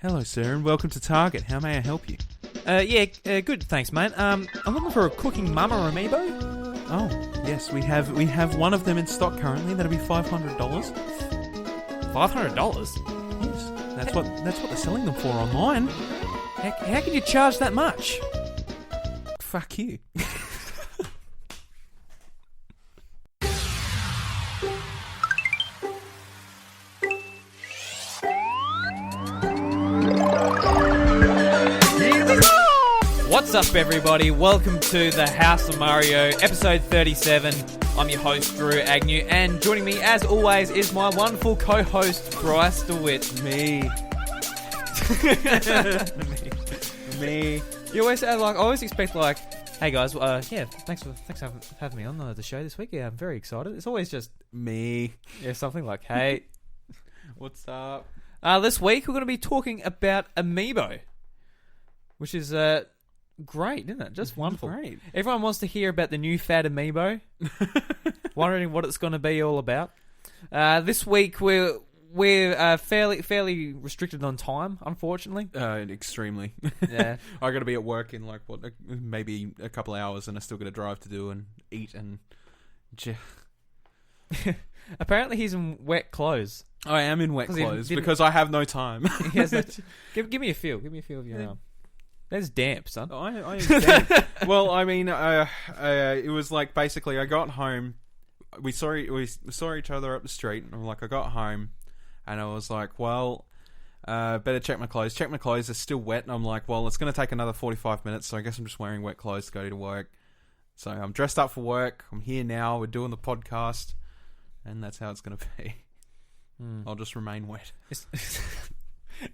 Hello, sir, and welcome to Target. How may I help you? Good, thanks, mate. I'm looking for a cooking mama amiibo. Oh, yes, we have one of them in stock currently. That'll be $500. $500? Yes, that's what they're selling them for online. How can you charge that much? Fuck you. What's up, everybody? Welcome to the House of Mario, episode 37. I'm your host, Drew Agnew, and joining me, as always, is my wonderful co-host, Bryce DeWitt. Me. Me. You always say, I always expect, hey guys, thanks for having me on the show this week. Yeah, I'm very excited. It's always just Me. yeah, something like, hey, What's up? this week we're going to be talking about Amiibo, which is great, isn't it? Just wonderful. Great. Everyone wants to hear about the new fad Amiibo. Wondering what it's going to be all about. This week we're fairly restricted on time, unfortunately. Extremely. Yeah. I got to be at work in maybe a couple of hours, and I still got a drive to do and eat and. Apparently he's in wet clothes. I am in wet clothes because I have no time. Give me a feel. Give me a feel of your arm. That's damp, son. I understand. Well, I mean, it was like basically I got home. We saw each other up the street, and I got home, and I was like, well, better check my clothes. Check my clothes. They're still wet, and I'm like, well, it's going to take another 45 minutes, so I guess I'm just wearing wet clothes to go to work. So I'm dressed up for work. I'm here now. We're doing the podcast, and that's how it's going to be. I'll just remain wet.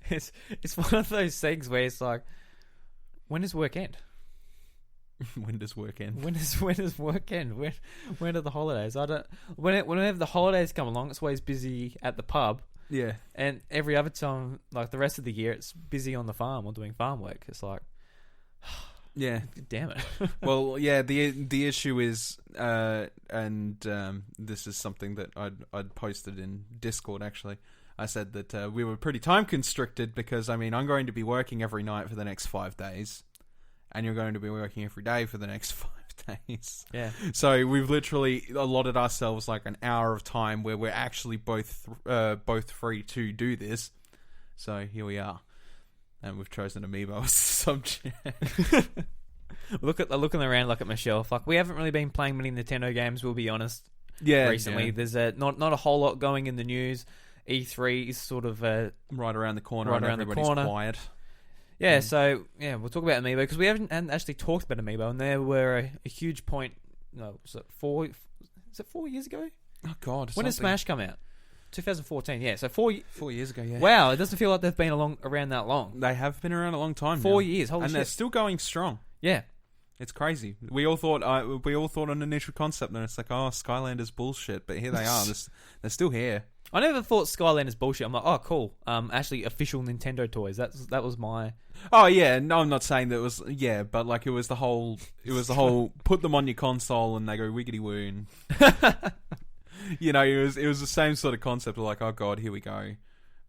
It's one of those things where it's like, when does work end? When does work end? When does work end? When are the holidays? Whenever the holidays come along, it's always busy at the pub. Yeah. And every other time, like the rest of the year, it's busy on the farm or doing farm work. It's like, yeah, damn it. Well, yeah. The issue is, this is something that I'd posted in Discord actually. I said that we were pretty time constricted because, I mean, I'm going to be working every night for the next 5 days, and you're going to be working every day for the next 5 days. Yeah. So we've literally allotted ourselves like an hour of time where we're actually both free to do this. So here we are, and we've chosen Amiibo as the subject. Looking around, at my shelf. Like, we haven't really been playing many Nintendo games. We'll be honest. Yeah. Recently, yeah. There's not a whole lot going in the news. E3 is sort of right around the corner. Right around everybody's the corner. Quiet. Yeah, so we'll talk about Amiibo because we haven't actually talked about Amiibo, and there were a huge point. No, was it 4? Is it 4 years ago? Oh God! When did Smash come out? 2014. Yeah, so 4 years ago. Yeah. Wow, it doesn't feel like they've been around that long. They have been around a long time. 4 now. years. Holy and shit. They're still going strong. Yeah. It's crazy. We all thought an initial concept, and it's like, oh, Skylanders bullshit. But here they are. They're still here. I never thought Skylanders bullshit. I'm like, oh, cool. Actually, official Nintendo toys. That was my. Oh yeah, no, I'm not saying that it was. Yeah, but like it was the whole. Put them on your console and they go wiggity woo. And you know, it was the same sort of concept of like, oh god, here we go.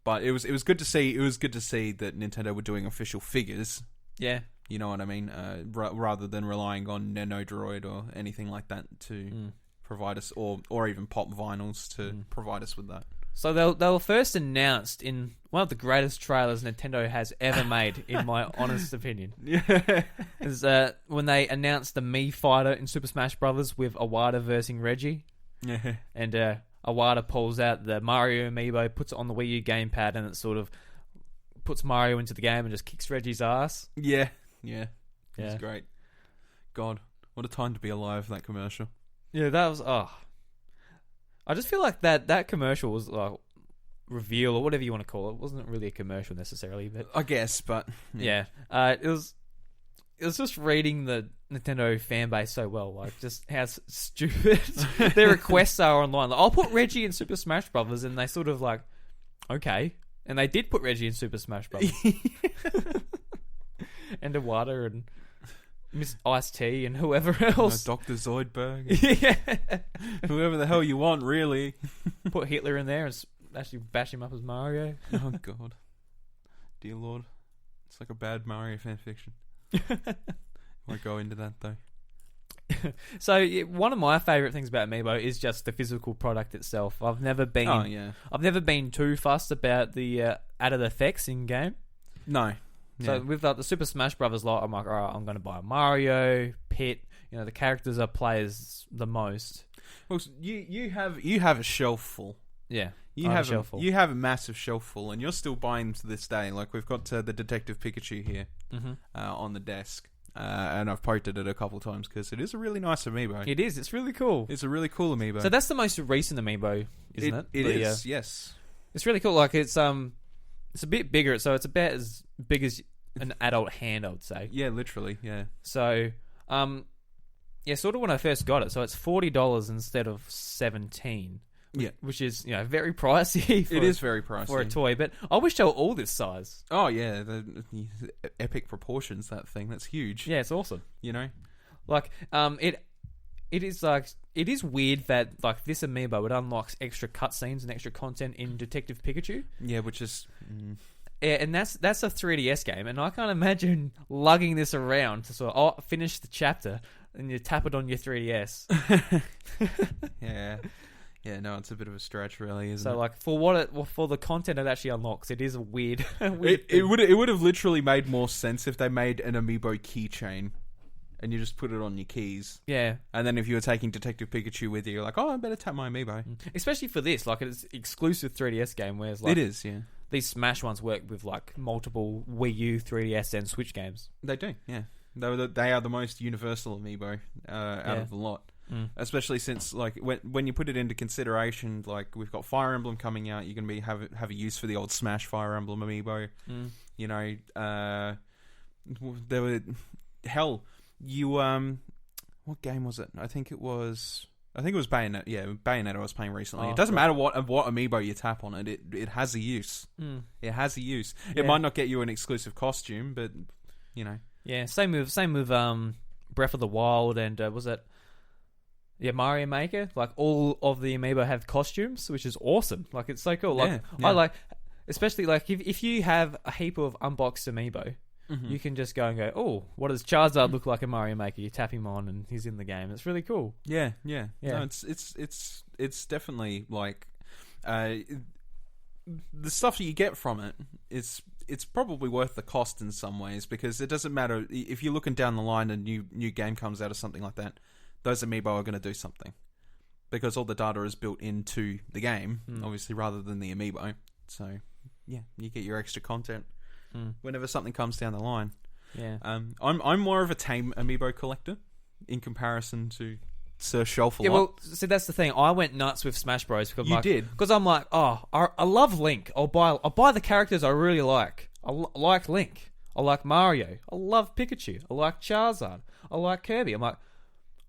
But it was good to see. It was good to see that Nintendo were doing official figures. Yeah. You know what I mean? Rather than relying on Nanodroid or anything like that to provide us, or even pop vinyls to provide us with that. So they were first announced in one of the greatest trailers Nintendo has ever made, in my honest opinion. Yeah. Is when they announced the Mii fighter in Super Smash Bros. With Iwata versing Reggie. Yeah. And Iwata pulls out the Mario Amiibo, puts it on the Wii U gamepad, and it sort of puts Mario into the game and just kicks Reggie's ass. Yeah. Yeah. It's great. God, what a time to be alive, that commercial. Yeah, that was... I just feel like that commercial was like reveal or whatever you want to call it. It wasn't really a commercial necessarily, but... I guess, but... Yeah. It was just reading the Nintendo fan base so well, like just how stupid their requests are online. Like, I'll put Reggie in Super Smash Brothers, and they sort of like, okay. And they did put Reggie in Super Smash Brothers. And Iwata and Miss Ice-T and whoever else. Dr. Zoidberg. Yeah. Whoever the hell you want, really. Put Hitler in there and actually bash him up as Mario. Oh, God. Dear Lord. It's like a bad Mario fanfiction. Won't go into that, though. So one of my favorite things about Amiibo is just the physical product itself. I've never been too fussed about the added effects in game. No. So Yeah. with the Super Smash Brothers lot, I'm like, all right, I'm going to buy Mario, Pit. The characters I play is the most. Well, you have a shelf full. Yeah, You have a massive shelf full, and you're still buying to this day. Like, we've got the Detective Pikachu here on the desk. And I've poked at it a couple of times because it is a really nice amiibo. It is. It's really cool. It's a really cool amiibo. So that's the most recent amiibo, isn't it? It is. Yes. It's really cool. Like it's a bit bigger, so it's about as big as an adult hand, I would say. Yeah, literally. Yeah. So, sort of when I first got it, so it's $40 instead of $17. Yeah, which is very pricey. It is very pricey for a toy, but I wish they were all this size. Oh yeah, the epic proportions. That thing, that's huge. Yeah, it's awesome. Like it is weird that like this amiibo it unlocks extra cutscenes and extra content in Detective Pikachu. Yeah, which is. Yeah, and that's a 3DS game, and I can't imagine lugging this around to sort of finish the chapter and you tap it on your 3DS. Yeah. Yeah, no, it's a bit of a stretch, really, isn't it? So, like, for the content it actually unlocks, it is a weird. It would have literally made more sense if they made an amiibo keychain, and you just put it on your keys. Yeah, and then if you were taking Detective Pikachu with you, you're like, oh, I better tap my amiibo. Especially for this, like, it's exclusive 3DS game, whereas like it is, yeah. These Smash ones work with like multiple Wii U, 3DS, and Switch games. They do, yeah. They are the most universal amiibo out of the lot. Especially since, like, when you put it into consideration, like, we've got Fire Emblem coming out, you're going to have a use for the old Smash Fire Emblem amiibo. There were what game was it? I think it was Bayonetta. Yeah, Bayonetta I was playing recently. It doesn't matter what amiibo you tap on it. It has a use. It has a use. Yeah. It might not get you an exclusive costume, but Yeah, same with Breath of the Wild and was it? Yeah, Mario Maker. Like all of the amiibo have costumes, which is awesome. Like it's so cool. Like yeah. I like, especially like if you have a heap of unboxed amiibo, you can just go and go, oh, what does Charizard look like in Mario Maker? You tap him on and he's in the game. It's really cool. Yeah. No, it's definitely like the stuff that you get from it. It's probably worth the cost in some ways because it doesn't matter if you're looking down the line and new game comes out or something like that. Those amiibo are going to do something because all the data is built into the game, obviously, rather than the amiibo. So, yeah, you get your extra content whenever something comes down the line. Yeah, I'm more of a tame amiibo collector in comparison to Sir Shelf a lot. Yeah, well, so that's the thing. I went nuts with Smash Bros. Because I'm like, oh, I love Link. I'll buy the characters I really like. I like Link. I like Mario. I love Pikachu. I like Charizard. I like Kirby. I'm like,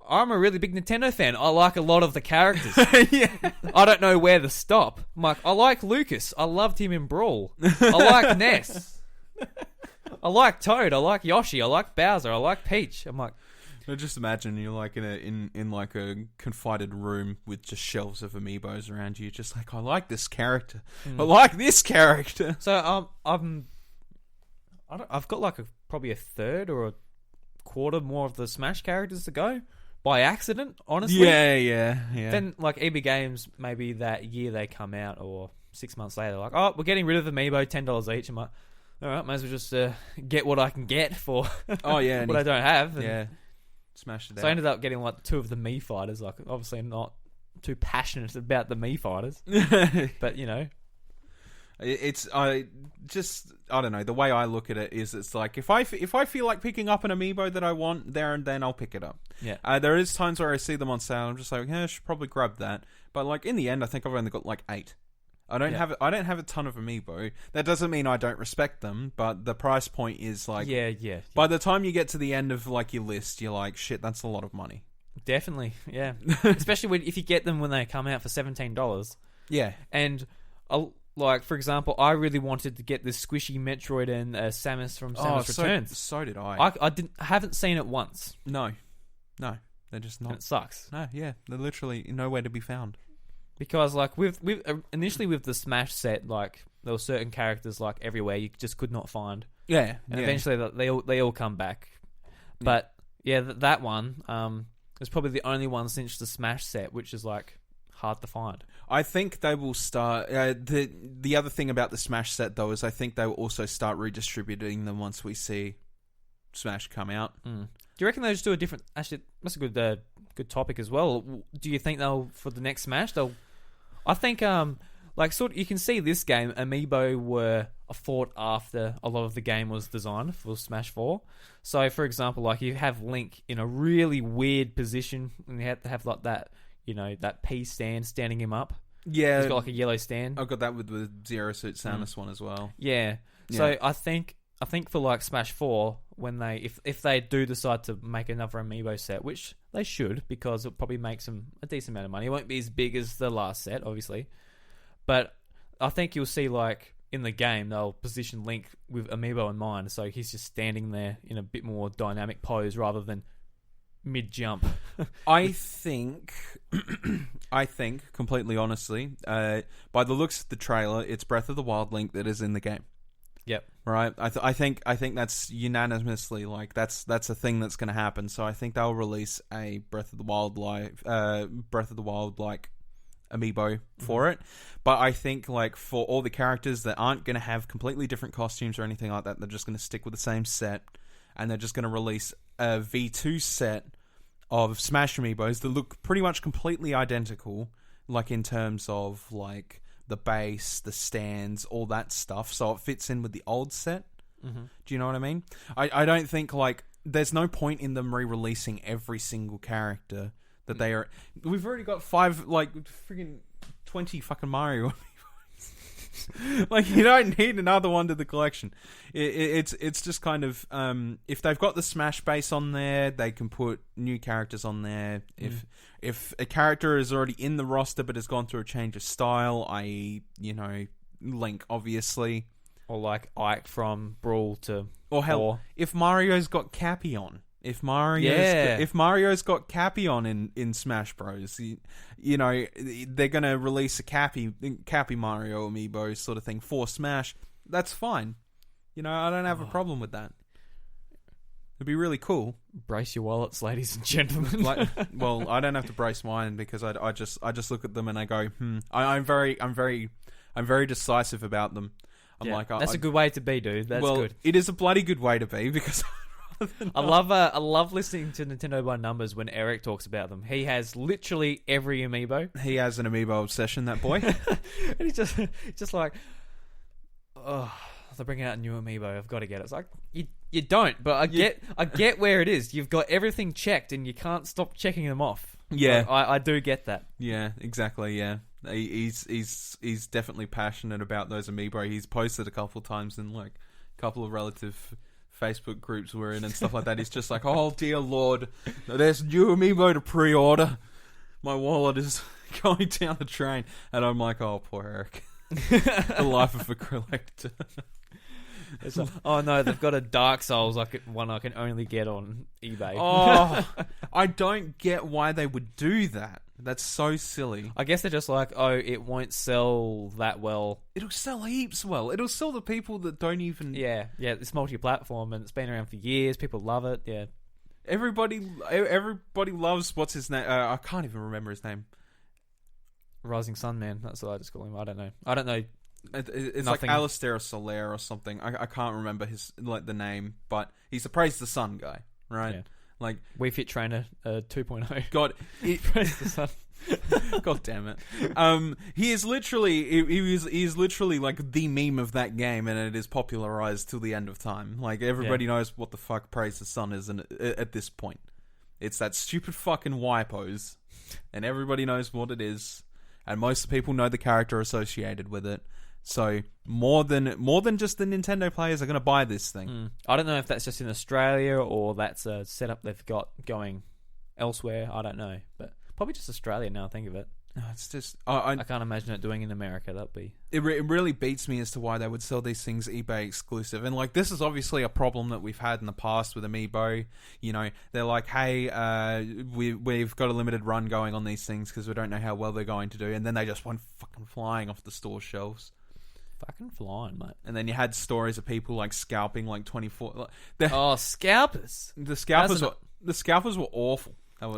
I'm a really big Nintendo fan. I like a lot of the characters. Yeah. I don't know where to stop. I'm like, I like Lucas. I loved him in Brawl. I like Ness. I like Toad. I like Yoshi. I like Bowser. I like Peach. I'm like, just imagine you're like in like a confided room with just shelves of amiibos around you. Just like, I like this character. I like this character. So I've got like probably a third or a quarter more of the Smash characters to go. By accident, honestly. Yeah. Then, like, EB Games, maybe that year they come out, or 6 months later, like, oh, we're getting rid of Amiibo, $10 each. I'm like, all right, might as well just get what I can get for what I don't have. And smash it out. So I ended up getting, like, 2 of the Mii fighters. Like, obviously I'm not too passionate about the Mii fighters. But, I don't know. The way I look at it is, it's like if I feel like picking up an amiibo that I want there and then, I'll pick it up. Yeah. There is times where I see them on sale. I'm just like, I should probably grab that. But like in the end, I think I've only got like 8. I don't have a ton of amiibo. That doesn't mean I don't respect them, but the price point is like By the time you get to the end of like your list, you're like, shit, that's a lot of money. Definitely, yeah. Especially if you get them when they come out for $17. Yeah, and like, for example, I really wanted to get this squishy Metroid and Samus from Samus Returns. So did I. I haven't seen it once. No, they're just not. And it sucks. No, yeah, they're literally nowhere to be found. Because like with initially with the Smash set, like there were certain characters like everywhere you just could not find. Yeah, And eventually they all come back. But yeah, that one is probably the only one since the Smash set, which is like hard to find. I think they will start. The other thing about the Smash set though is I think they will also start redistributing them once we see Smash come out. Do you reckon they'll just do a different? Actually, that's a good topic as well. Do you think they'll for the next Smash? I think like sort of, you can see this game Amiibo were a thought after a lot of the game was designed for Smash 4. So for example, like you have Link in a really weird position and you have to have like that, you know, that P stand standing him up. Yeah, he's got like a yellow stand. I've got that with the Zero Suit Samus one as well. Yeah. So I think for like Smash 4, when they if they do decide to make another Amiibo set, which they should, because it'll probably make a decent amount of money. It won't be as big as the last set, obviously, but I think you'll see like in the game they'll position Link with Amiibo in mind, so he's just standing there in a bit more dynamic pose rather than mid jump. I think completely honestly, by the looks of the trailer, it's Breath of the Wild Link that is in the game. Yep. Right. I think that's unanimously like that's a thing that's going to happen. So I think they'll release a Breath of the Wild like Amiibo for it. But I think like for all the characters that aren't going to have completely different costumes or anything like that, they're just going to stick with the same set, and they're just going to release a V2 set of Smash Amiibos that look pretty much completely identical, like in terms of like the base, the stands, all that stuff, so it fits in with the old set. Do you know what I mean? I don't think like there's no point in them re-releasing every single character that they are. We've already got 5 like freaking 20 fucking Mario. Like you don't need another one to the collection. It's just kind of if they've got the Smash base on there, they can put new characters on there. If a character is already in the roster but has gone through a change of style, i.e., you know, Link obviously, or like Ike from Brawl to, or hell, 4. if Mario's got Cappy on. If Mario's got Cappy on in Smash Bros, you know, they're gonna release a Cappy Mario amiibo sort of thing for Smash. That's fine. You know, I don't have a problem with that. It'd be really cool. Brace your wallets, ladies and gentlemen. Well, I don't have to brace mine because I just look at them and I go, I'm very decisive about them. I'm like, that's a good way to be, dude. That's good. It is a bloody good way to be because. I love listening to Nintendo by numbers when Eric talks about them. He has literally every amiibo. He has an amiibo obsession, that boy. And he's just like, oh, they're bringing out a new amiibo. I've got to get it. It's like you don't, but I get where it is. You've got everything checked, and you can't stop checking them off. Yeah, I do get that. Yeah, exactly. Yeah, he's definitely passionate about those amiibo. He's posted a couple of times in like a couple of relative Facebook groups we're in and stuff like that. He's just like, oh dear Lord, there's new amiibo to pre-order. My wallet is going down the drain, and I'm like, oh poor Eric, the life of a collector. Like, oh no, they've got a Dark Souls one I can only get on eBay. Oh, I don't get why they would do that. That's so silly. I guess they're just like, oh, it won't sell that well. It'll sell heaps well. It'll sell the people that don't even... Yeah, it's multi-platform and it's been around for years. People love it, yeah. Everybody loves... What's his name? I can't even remember his name. Rising Sun Man. That's what I just call him. I don't know. It's nothing. Like Alistair Solaire or something. I can't remember the name, but he's a Praise the Sun guy, right? Yeah. Like Wii Fit Trainer 2.0. God, Praise the Sun. God damn it! He is literally like the meme of that game, and it is popularized till the end of time. Like everybody knows what the fuck Praise the Sun is, and at this point, it's that stupid fucking Y pose, and everybody knows what it is, and most people know the character associated with it. So more than just the Nintendo players are going to buy this thing. I don't know if that's just in Australia or that's a setup they've got going elsewhere. I don't know, but probably just Australia now I think of it. No, it's just I can't imagine it doing in America. That'd be it really beats me as to why they would sell these things eBay exclusive. And like this is obviously a problem that we've had in the past with Amiibo. You know, they're like, hey, we've got a limited run going on these things because we don't know how well they're going to do, and then they just went fucking flying off the store shelves. fucking flying, mate. And then you had stories of people like scalping like 24. Oh, scalpers! The scalpers were awful.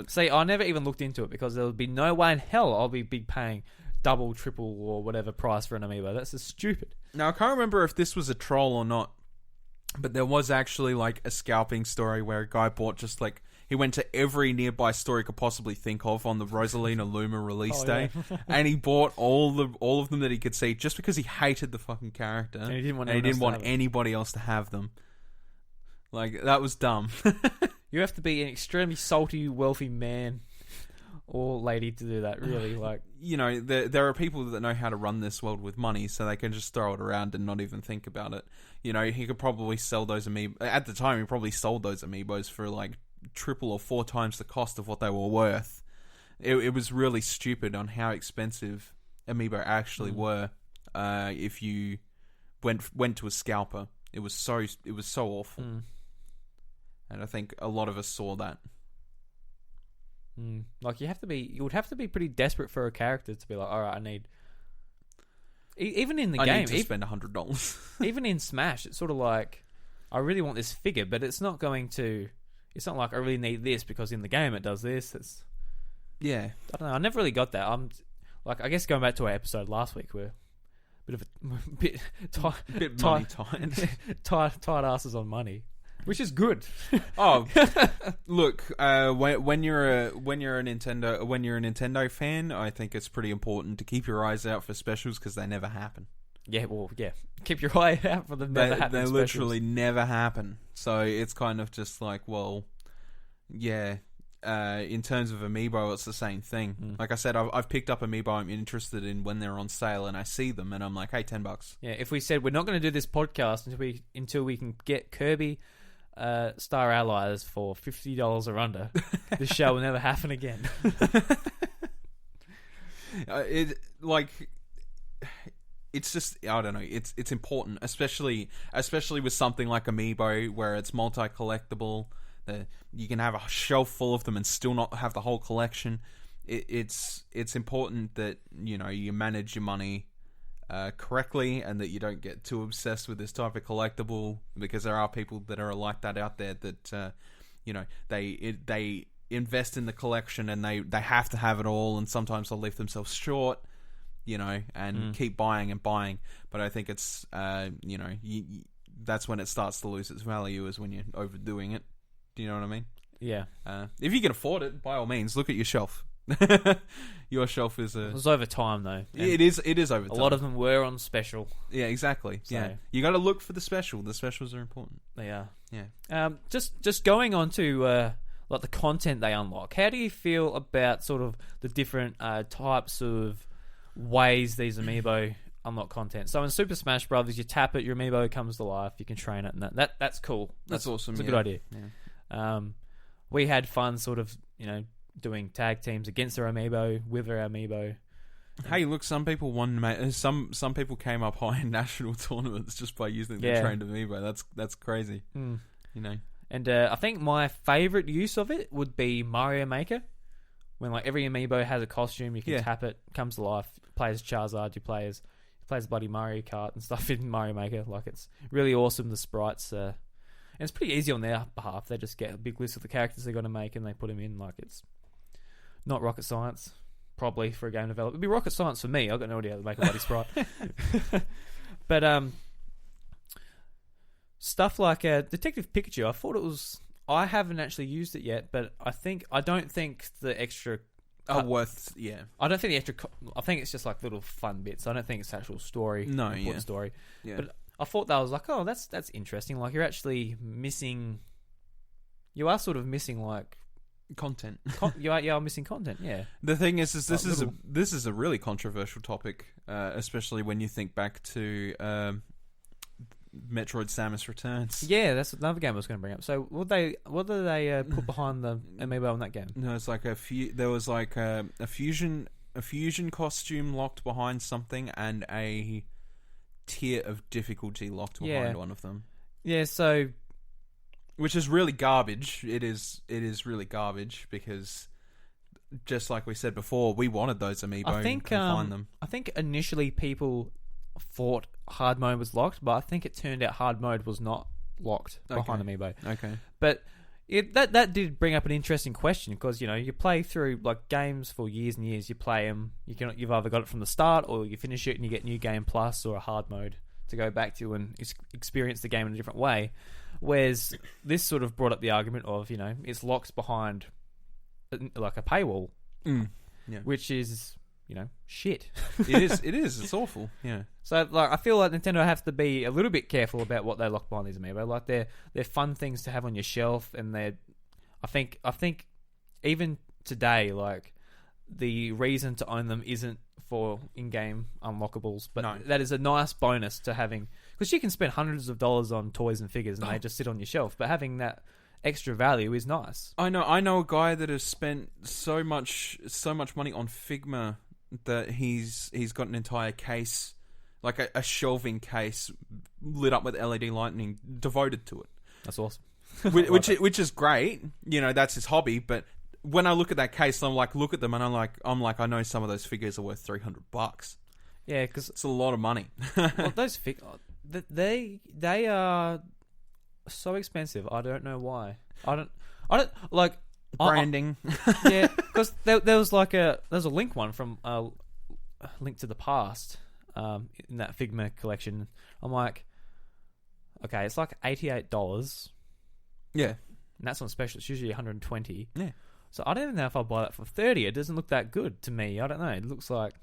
See, I never even looked into it because there would be no way in hell I'll be paying double, triple, or whatever price for an amiibo. That's just stupid. Now, I can't remember if this was a troll or not, but there was actually like a scalping story where a guy bought just like, he went to every nearby store he could possibly think of on the Rosalina Luma release day, and he bought all of them that he could see just because he hated the fucking character, and he didn't want anybody else to have them. Like, that was dumb. You have to be an extremely salty, wealthy man or lady to do that, really. Like, you know, there are people that know how to run this world with money, so they can just throw it around and not even think about it. You know, he could probably sell those amiibo. At the time, he probably sold those amiibos for like triple or 4 times the cost of what they were worth. It was really stupid on how expensive amiibo actually were. If you went to a scalper, it was so awful. And I think a lot of us saw that. Like, you would have to be pretty desperate for a character to be like, all right, I need. Even in the game, I need to spend $100. Even in Smash, it's sort of like, I really want this figure, but it's not going to. It's not like I really need this because in the game it does this. Yeah, I don't know. I never really got that. I'm like, I guess going back to our episode last week, we're a bit money tight, tight asses on money. Which is good. Oh, look, when you're a Nintendo fan, I think it's pretty important to keep your eyes out for specials because they never happen. Yeah, well, yeah. Keep your eye out for them never happening. They literally never happen. So it's kind of just like, well, yeah. In terms of Amiibo, it's the same thing. Like I said, I've picked up Amiibo I'm interested in when they're on sale, and I see them, and I'm like, hey, $10. Yeah, if we said we're not going to do this podcast until we can get Kirby Star Allies for $50 or under, this show will never happen again. It's just, I don't know. It's important, especially with something like Amiibo, where it's multi-collectible. You can have a shelf full of them and still not have the whole collection. It's important that, you know, you manage your money correctly, and that you don't get too obsessed with this type of collectible, because there are people that are like that out there that you know, they invest in the collection and they have to have it all, and sometimes they'll leave themselves short, you know, and keep buying and buying. But I think it's you know, that's when it starts to lose its value, is when you're overdoing it. Do you know what I mean? Yeah. If you can afford it, by all means, look at your shelf. Your shelf is It was over time, though. It is over time. A lot of them were on special. Yeah, exactly. So. Yeah, you got to look for the special. The specials are important. They are. Yeah. Just going on to like the content they unlock. How do you feel about sort of the different types of ways these Amiibo unlock content? So in Super Smash Brothers, you tap it, your Amiibo comes to life. You can train it, and that's cool. That's awesome. It's a good idea. Yeah. We had fun, sort of, you know, doing tag teams against their Amiibo, with their Amiibo. Hey, look, some people won. Some people came up high in national tournaments just by using the trained Amiibo. That's crazy. You know. And I think my favourite use of it would be Mario Maker, when like every Amiibo has a costume, you can tap it, comes to life. Play as Charizard, you play as bloody Mario Kart and stuff in Mario Maker. Like, it's really awesome. The sprites, and it's pretty easy on their behalf. They just get a big list of the characters they're going to make, and they put them in. Like, it's not rocket science, probably, for a game developer. It'd be rocket science for me. I've got no idea how to make a bloody sprite. But stuff like Detective Pikachu, I thought it was. I haven't actually used it yet, but I don't think the extra are worth. Yeah, I don't think the extra. I think it's just like little fun bits. I don't think it's actual story. No, important story. Yeah. But I thought that was like, oh, that's interesting. Like, you're actually missing. You are sort of missing like content. You are missing content. Yeah. The thing is this is a really controversial topic, especially when you think back to Metroid: Samus Returns. Yeah, that's another game I was going to bring up. So what did they put behind the Amiibo in that game? No, it's like there was like a fusion costume locked behind something, and a tier of difficulty locked behind one of them. Yeah, so, which is really garbage. It is really garbage, because just like we said before, we wanted those Amiibo. I think find them. I think initially people thought hard mode was locked, but I think it turned out hard mode was not locked behind Amiibo. Okay. But that did bring up an interesting question because you play through like games for years and years. You play them. You've either got it from the start or you finish it and you get New Game Plus or a hard mode to go back to and experience the game in a different way. Whereas this sort of brought up the argument of it's locked behind like a paywall, which is shit. It is. It's awful. Yeah. So like I feel like Nintendo have to be a little bit careful about what they lock behind these Amiibo. Like they're fun things to have on your shelf, and I think even today, like the reason to own them isn't for in-game unlockables, but that is a nice bonus to having, because you can spend hundreds of dollars on toys and figures and they just sit on your shelf, but having that extra value is nice. I know a guy that has spent so much money on Figma that he's got an entire case, like a shelving case lit up with LED lighting devoted to it. That's awesome. which is great. That's his hobby, but when I look at that case, I'm like, look at them, and I'm like, I know some of those figures are worth $300. Yeah, because it's a lot of money. Well, those figures, they are so expensive. I don't know why. I don't like branding. Yeah, because there was a Link one from Link to the Past in that Figma collection. I'm like, okay, it's like $88. Yeah, and that's on special. It's usually $120. Yeah. So I don't even know if I'll buy that for $30. It doesn't look that good to me. I don't know. It looks like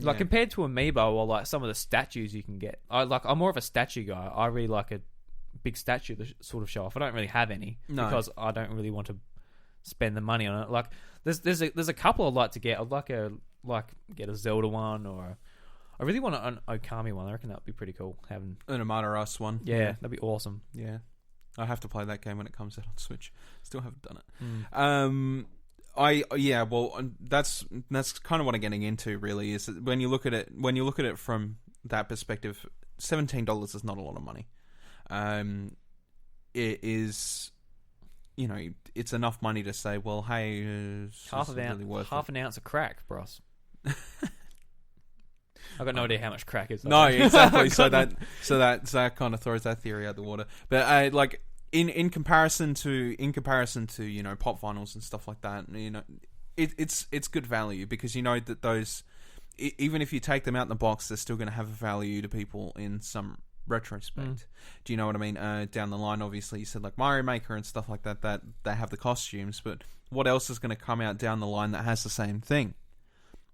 compared to Amiibo or like some of the statues you can get. I'm more of a statue guy. I really like a big statue to sort of show off. I don't really have any because I don't really want to spend the money on it. Like there's a couple I'd like to get. I'd get a Zelda one, or I really want an Okami one. I reckon that'd be pretty cool having an Amada Us one. Yeah, that'd be awesome. Yeah. I have to play that game when it comes out on Switch. Still haven't done it. That's kind of what I'm getting into. Really, is that when you look at it from that perspective, $17 is not a lot of money. It is, it's enough money to say, well, hey, half an ounce of crack, bros. I've got no idea how much crack is. No, exactly. so that kind of throws that theory out the water. But like in comparison to pop vinyls and stuff like that, it's good value because that those, even if you take them out in the box, they're still going to have a value to people in some retrospect. Do you know what I mean? Down the line, obviously, you said like Mario Maker and stuff like that they have the costumes, but what else is going to come out down the line that has the same thing?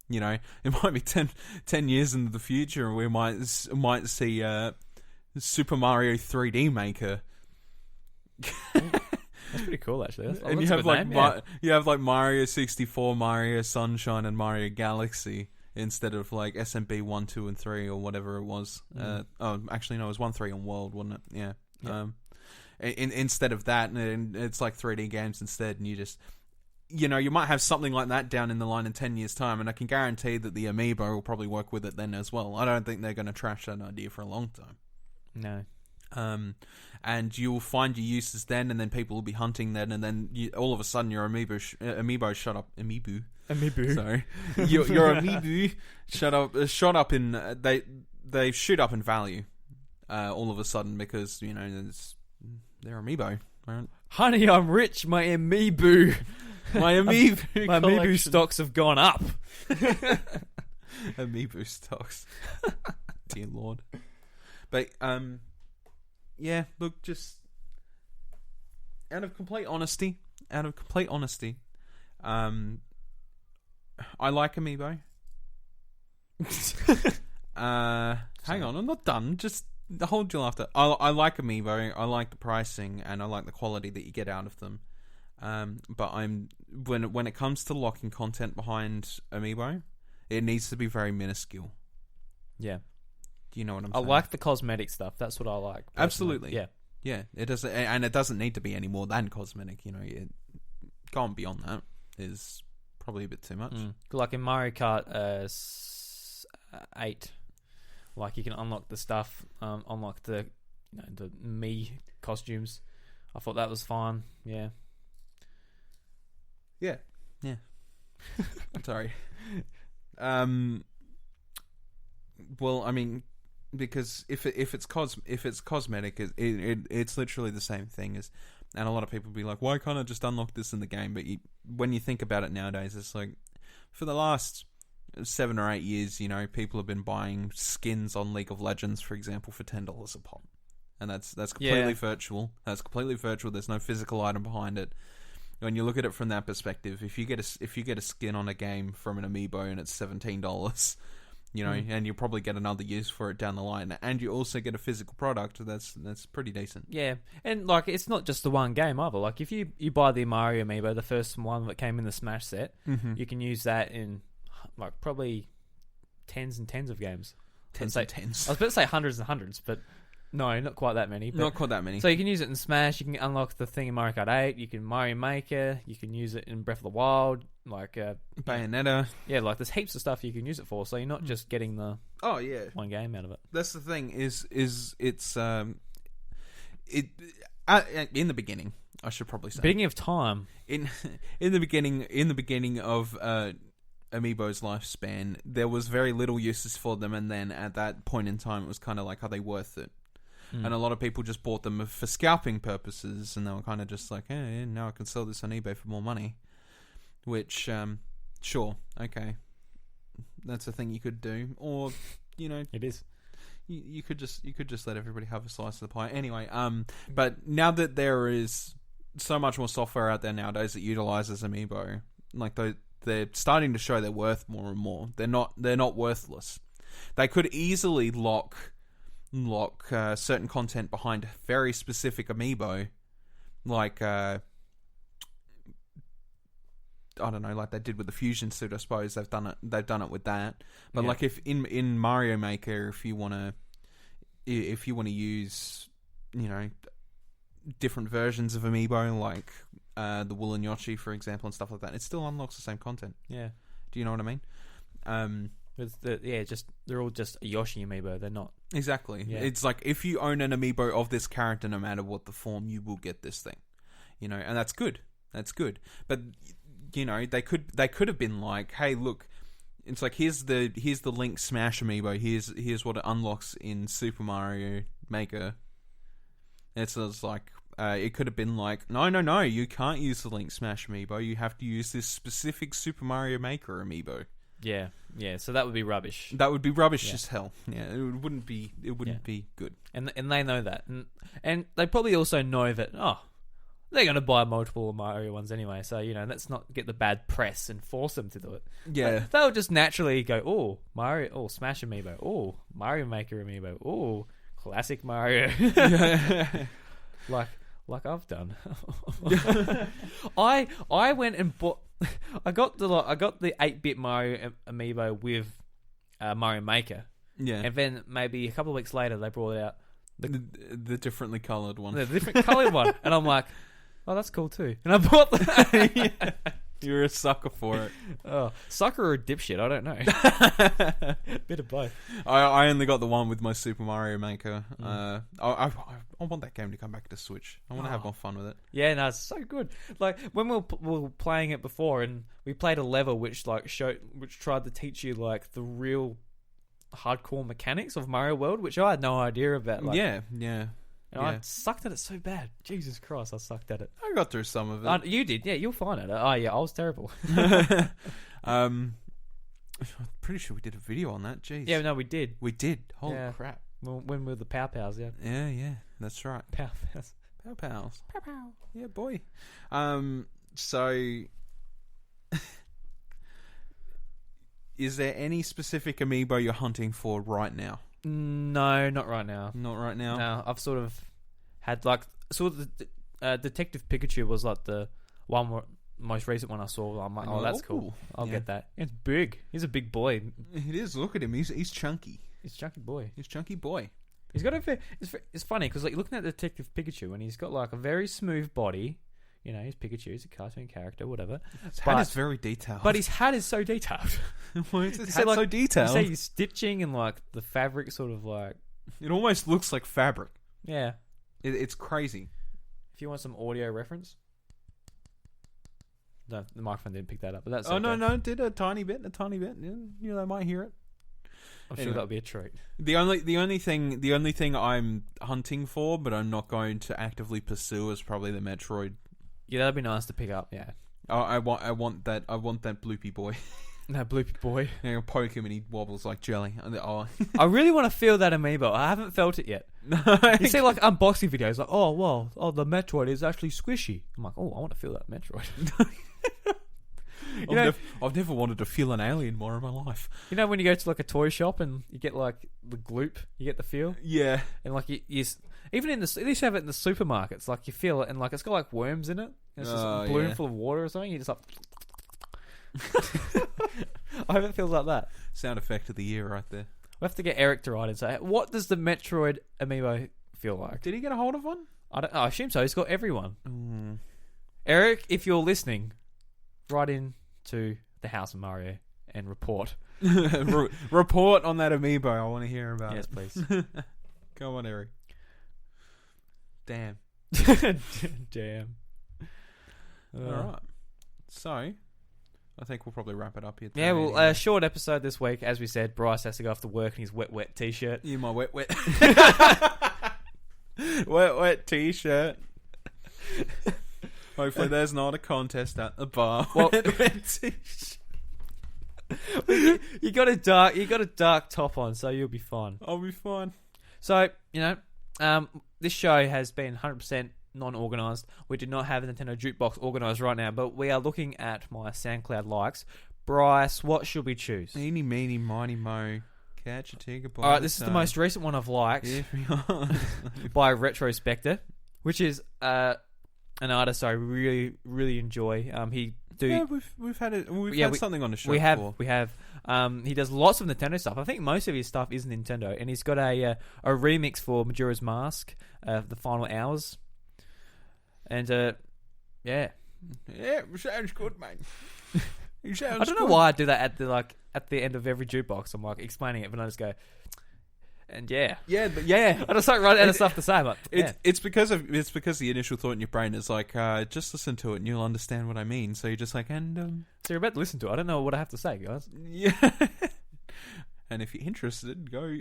It might be 10 years into the future, and we might see Super Mario 3D Maker. That's pretty cool, actually. And you have like Mario 64, Mario Sunshine, and Mario Galaxy instead of like SMB 1, 2, and 3 or whatever it was. Actually, no, it was 1, 3, and World, wasn't it? Yeah. Instead of that, and it's like 3D games instead, and you just. You might have something like that down in the line in 10 years' time, and I can guarantee that the Amiibo will probably work with it then as well. I don't think they're going to trash that idea for a long time. No. And you'll find your uses then, and then people will be hunting then, and then all of a sudden your Amiibo shot up. Amiibo. Sorry. your Amiibo shot up in... They shoot up in value all of a sudden because, they're Amiibo. Right? Honey, I'm rich. My Amiibo... My Amiibo stocks have gone up. Amiibo stocks. Dear Lord. But, look, just out of complete honesty, I like Amiibo. Hang on, I'm not done. Just hold your laughter. I like Amiibo. I like the pricing, and I like the quality that you get out of them. But when it comes to locking content behind Amiibo, it needs to be very minuscule. Yeah. Do you know what I'm saying? I like the cosmetic stuff. That's what I like. Personally. Absolutely. Yeah. Yeah. It doesn't, and it doesn't need to be any more than cosmetic. Going beyond that is probably a bit too much. Like in Mario Kart 8, like you can unlock the stuff, unlock the the Mii costumes. I thought that was fun. Yeah. Yeah. Well, I mean, because if it's cosmetic, it's literally the same thing as. And a lot of people be like, why can't I just unlock this in the game? But when you think about it nowadays, it's like, for the last 7 or 8 years, you know, people have been buying skins on League of Legends, for example, for $10 a pop. And that's completely virtual. That's completely virtual. There's no physical item behind it. When you look at it from that perspective, if you get a skin on a game from an Amiibo and it's $17, you know, and you probably get another use for it down the line, and you also get a physical product, that's pretty decent. Yeah, and like it's not just the one game either. Like if you buy the Mario Amiibo, the first one that came in the Smash set, you can use that in like probably tens and tens of games. Tens and tens. I was about to say hundreds and hundreds, but no, not quite that many. Not quite that many. So you can use it in Smash. You can unlock the thing in Mario Kart 8. You can Mario Maker. You can use it in Breath of the Wild. Like Bayonetta. Yeah, like there's heaps of stuff you can use it for. So you're not just getting the one game out of it. That's the thing. Is it's in the beginning. I should probably say beginning of time. In the beginning of Amiibo's lifespan, there was very little uses for them, and then at that point in time, it was kind of like, are they worth it? And a lot of people just bought them for scalping purposes, and they were kind of just like, hey, now I can sell this on eBay for more money. Which, sure, okay, that's a thing you could do, or you know, it is. You could just let everybody have a slice of the pie. Anyway, but now that there is so much more software out there nowadays that utilizes Amiibo, like they're starting to show their worth more and more. They're not worthless. They could easily lock certain content behind very specific Amiibo, like I don't know, like they did with the fusion suit. I suppose they've done it with that. But like if in Mario Maker, if you want to use, you know, different versions of Amiibo, like the Woolen Yoshi, for example, and stuff like that, it still unlocks the same content. Yeah. Do you know what I mean? They're all just a Yoshi Amiibo. They're not exactly. Yeah. It's like if you own an Amiibo of this character, no matter what the form, you will get this thing. You know, and that's good. That's good. But you know, they could have been like, hey, look, it's like here's the Link Smash Amiibo. Here's what it unlocks in Super Maker. It's like it could have been like, no, you can't use the Link Smash Amiibo. You have to use this specific Super Mario Maker Amiibo. Yeah. So that would be rubbish. That would be rubbish as hell. Yeah, it wouldn't be good. And they know that, and they probably also know that they're going to buy multiple Mario ones anyway. So you know, let's not get the bad press and force them to do it. Yeah, they'll just naturally go, Mario, Smash Amiibo, Mario Maker Amiibo, classic Mario. like I've done. I went and bought. I got the 8-bit Mario Amiibo with Mario Maker. Yeah, and then maybe a couple of weeks later they brought out the differently coloured one. The different coloured one, and I'm like, oh, that's cool too. And I bought that. You're a sucker for it. Oh, sucker or dipshit? I don't know. Bit of both. I only got the one with my Super Mario Maker. I want that game to come back to Switch. I want to have more fun with it. Yeah, no, it's so good. Like when we were playing it before, and we played a level which tried to teach you like the real hardcore mechanics of Mario World, which I had no idea about. Like, yeah. And I sucked at it so bad. Jesus Christ, I sucked at it. I got through some of it. You did, yeah. You're fine at it. Oh, yeah, I was terrible. I'm pretty sure we did a video on that. Jeez. Yeah, no, we did. We did. Holy crap. Well, when we were the Pow Pals, yeah. Yeah, that's right. Pow Pals. Pow Pals. Pow Pow. Yeah, boy. So... is there any specific Amiibo you're hunting for right now? No, not right now. Not right now? No, I've sort of had the Detective Pikachu was like the most recent one I saw. I'm like, that's cool. I'll get that. It's big. He's a big boy. It is. Look at him. He's chunky. He's chunky boy. He's chunky boy. He's got it's funny because like you're looking at Detective Pikachu and he's got like a very smooth body. You know, he's Pikachu, he's a cartoon character, whatever. His hat is very detailed. But his hat is so detailed. Why is his hat so detailed? You say he's stitching and like the fabric sort of like... It almost looks like fabric. Yeah. It's crazy. If you want some audio reference... No, the microphone didn't pick that up, but that's no, it did a tiny bit. You know, they might hear it. I'm Anyway. sure that'll be a treat. The only thing I'm hunting for, but I'm not going to actively pursue, is probably the Metroid. Yeah, that'd be nice to pick up. Yeah. I want that bloopy boy. No, Bloopy Boy. You poke him and he wobbles like jelly. Oh. I really want to feel that amiibo. I haven't felt it yet. You see like unboxing videos like, oh, well, the Metroid is actually squishy. I'm like, oh, I want to feel that Metroid. I've never wanted to feel an alien more in my life. You know when you go to like a toy shop and you get like the gloop, you get the feel? Yeah. And like you even in they used to have it in the supermarkets, like you feel it and like it's got like worms in it. And it's just a balloon full of water or something. You just like... I hope it feels like that. Sound effect of the year right there. We have to get Eric to write and say, what does the Metroid amiibo feel like? Did he get a hold of one? I assume so. He's got everyone. Mm. Eric, if you're listening, write in to the House of Mario and report. Report on that amiibo. I want to hear about Yes, it. please. Come on, Eric. Damn. Damn. All right. So, I think we'll probably wrap it up here. Yeah, well, anyway. short episode this week. As we said, Bryce has to go off to work in his wet t-shirt. You my wet wet t-shirt. Hopefully there's not a contest at the bar. Well, Wet t-shirt. you got a dark top on, so you'll be fine. I'll be fine. So, this show has been 100% non-organised. We do not have a Nintendo Jukebox organised right now, but we are looking at my SoundCloud likes. Bryce, what should we choose? Eeny, meeny, miny, mo. Catch a tiger by Alright, this is the most recent one I've liked by Retrospector, which is an artist I really, really enjoy. Yeah, we've had something on the show before. We have. He does lots of Nintendo stuff. I think most of his stuff is Nintendo, and he's got a remix for Majora's Mask, The Final Hours, and yeah, sounds good, mate. I don't know why I do that at the end of every jukebox. I'm like explaining it, but I just go, and yeah, but yeah. I just like run out of stuff to say. But it's because the initial thought in your brain is like, just listen to it and you'll understand what I mean. So you're just like, and so you're about to listen to it. I don't know what I have to say, guys. yeah. And if you're interested, go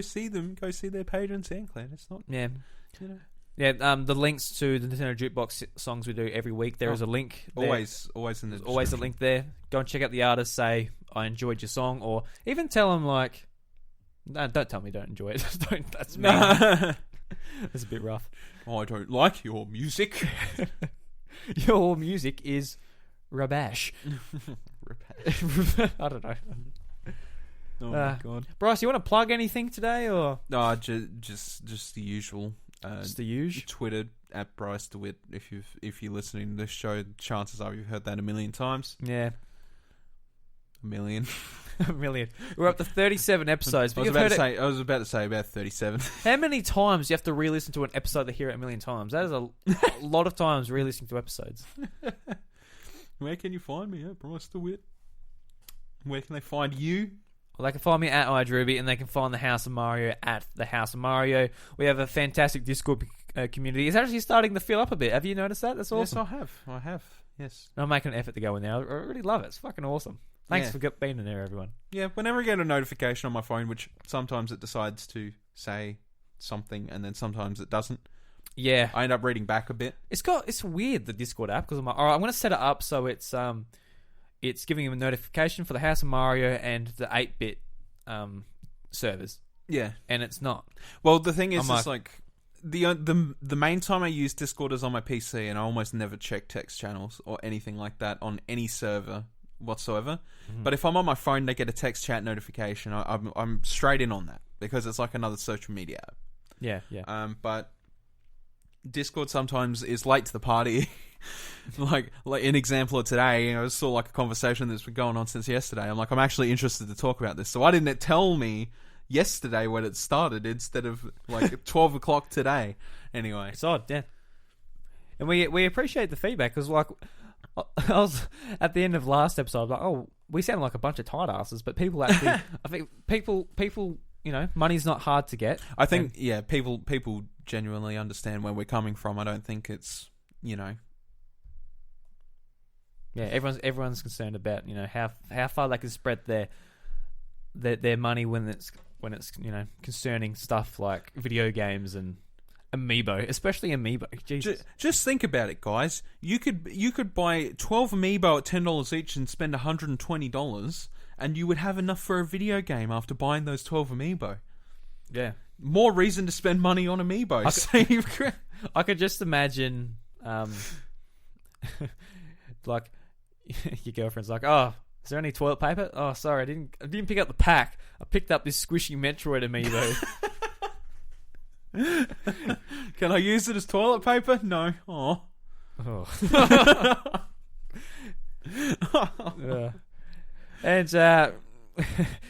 see them. Go see their page on SoundCloud. It's not, Yeah. you know. Yeah, the links to the Nintendo Jukebox songs we do every week. There is a link. There. Always in the There's always a link there. Go and check out the artist. Say I enjoyed your song, or even tell them like, no, don't tell me don't enjoy it. Don't. That's me. That's a bit rough. I don't like your music. Your music is rubbish. I don't know. Oh my god, Bryce, you want to plug anything today, or no? Just the usual. just the usual? Twitter at Bryce DeWitt. If you're listening to this show, chances are you've heard that a million times. Yeah, a million. A million. We're up to 37 episodes. I was about to say about 37. How many times do you have to re-listen to an episode to hear it a million times? That is a lot of times re-listening to episodes. Where can you find me at Bryce DeWitt? Where can they find you? Well, they can find me at iDruby, and they can find the House of Mario at the House of Mario. We have a fantastic Discord community. It's actually starting to fill up a bit. Have you noticed that? That's awesome. Yes, I have. Yes. I'm making an effort to go in there. I really love it. It's fucking awesome. Thanks for being in there, everyone. Yeah, whenever I get a notification on my phone, which sometimes it decides to say something, and then sometimes it doesn't. Yeah. I end up reading back a bit. It's weird, the Discord app, because I'm like, all right, I'm going to set it up so it's giving him a notification for the House of Mario and the 8-bit servers. Yeah. And it's not. Well, the thing is, I'm it's like the main time I use Discord is on my PC, and I almost never check text channels or anything like that on any server whatsoever. Mm-hmm. But if I'm on my phone, they get a text chat notification. I'm straight in on that because it's like another social media app. Yeah, yeah. But Discord sometimes is late to the party. like an example of today, I saw like a conversation that's been going on since yesterday. I'm like, I'm actually interested to talk about this. So why didn't it tell me yesterday when it started instead of like 12 o'clock today? Anyway, it's odd, yeah. And we appreciate the feedback because like I was at the end of last episode, I was like, oh, we sound like a bunch of tight asses, but people actually, I think people, money's not hard to get. I think, people genuinely understand where we're coming from. I don't think it's, Yeah, everyone's concerned about how far they can spread their their money when it's concerning stuff like video games and Amiibo, especially Amiibo. Jesus. Just think about it, guys. You could buy 12 Amiibo at $10 each and spend $120, and you would have enough for a video game after buying those 12 Amiibo. Yeah. More reason to spend money on Amiibo. I could just imagine, like, your girlfriend's like, "Oh, is there any toilet paper? Oh, sorry, I didn't pick up the pack. I picked up this squishy Metroid Amiibo." Can I use it as toilet paper? No. Oh. Yeah. And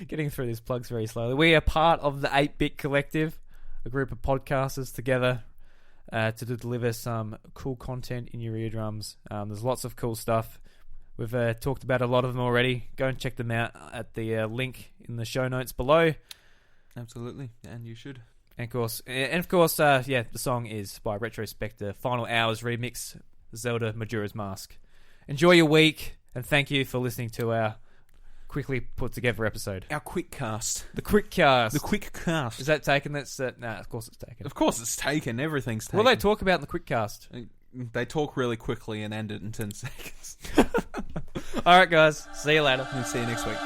getting through these plugs very slowly. We are part of the 8-Bit Collective, a group of podcasters together to deliver some cool content in your eardrums. There's lots of cool stuff. We've talked about a lot of them already. Go and check them out at the link in the show notes below. Absolutely, and you should. And of course, the song is by Retrospector, Final Hours remix, Zelda Majora's Mask. Enjoy your week, and thank you for listening to our quickly put together episode. Our quick cast. The quick cast. The quick cast. Is that taken? Nah, of course it's taken. Of course it's taken. Everything's taken. What do they talk about in the quick cast? They talk really quickly and end it in 10 seconds. Alright guys, see you later. And see you next week.